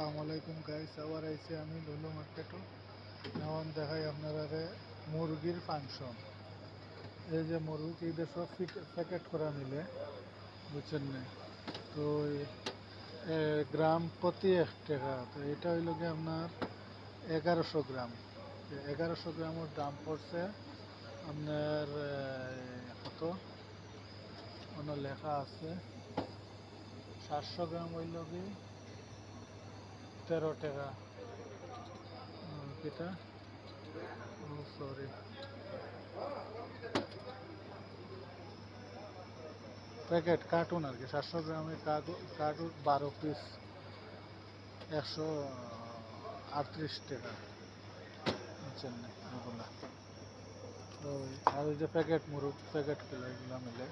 আসসালামু আলাইকুম গাইস, আবার আইছি আমি লুলু মার্কেটও। এখন দেখাই আপনারা মুরগির ফাংশন। এই যে মুরগি সব প্যাকেট করা মিলে, বুঝছেন না? তো গ্রাম প্রতি 1 টাকা। তো এটা হইল গিয়ে আপনার 1100 গ্রাম। 1100 গ্রামের দাম পড়ছে আপনার কত লেখা আছে। 700 গ্রাম হইল কি 13 টাকা। এটা সরি, প্যাকেট কার্টুন আর কি। 700 গ্রামের কার্টুন 12 পিস 138 টাকা, বুঝছেন না এগুলা। ওই আর ওই যে প্যাকেট মুরগ প্যাকেটগুলো এগুলো মিলে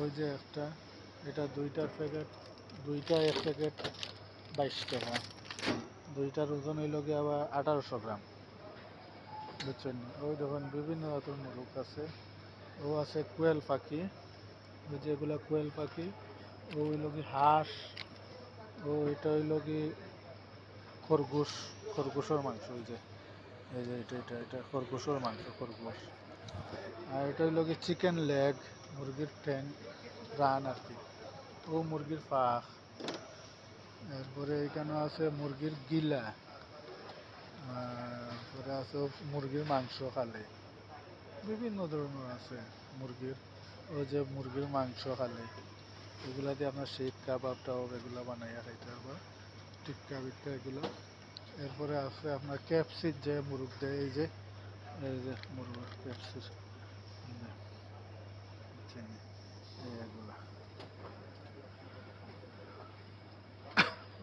ওই যে একটা, এটা দুইটার প্যাকেট, দুইটা এক প্যাকেট 22 টাকা। দুইটার ওজন হইল গিয়ে আবার 1800 গ্রাম, বুঝছেন না? ওই দেখুন বিভিন্ন রকম মুরগ আছে। ও আছে কোয়েল পাখি, ওই যেগুলো কোয়েল পাখি। ও হইল কি হাঁস। ও এটা হইল কি খরগোশ, খরগোশের মাংস। ওই যে এই যে এটা খরগোশের মাংস, খরগোশ। আর এটা হইল কি চিকেন লেগ, মুরগির ঠ্যাং, রান আর কি। ও মুরগির পাখ। এরপরে এখানে আছে মুরগির গিলা। তারপরে আছে মুরগির মাংস খালে, বিভিন্ন ধরনের আছে মুরগির। ওই যে মুরগির মাংস খালে, এগুলা দিয়ে আপনার শিখ কাবাব টাবাব এগুলো বানাইয়া খাইতে হবে, টিক্কা বিক্কা এগুলো। এরপরে আছে আপনার ক্যাপসির যে মুরগ দেয়, এই যে মুরগের ক্যাপসির এগুলা।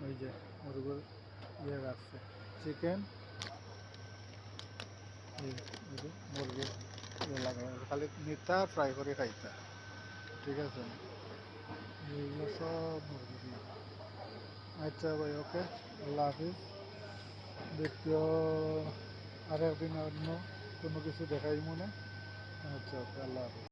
ওই যে মুরগের রাখছে চিকেন, মুরগির লাগাই খালি নিতা ফ্রাই করে খাইতা, ঠিক আছে? এইগুলো সব মুরগি দিয়ে। আচ্ছা ভাই, ওকে, আল্লাহ হাফিজ। দ্বিতীয় আর একদিন অন্য কোনো কিছু দেখাই মনে। আচ্ছা, ওকে, আল্লাহ হাফিজ।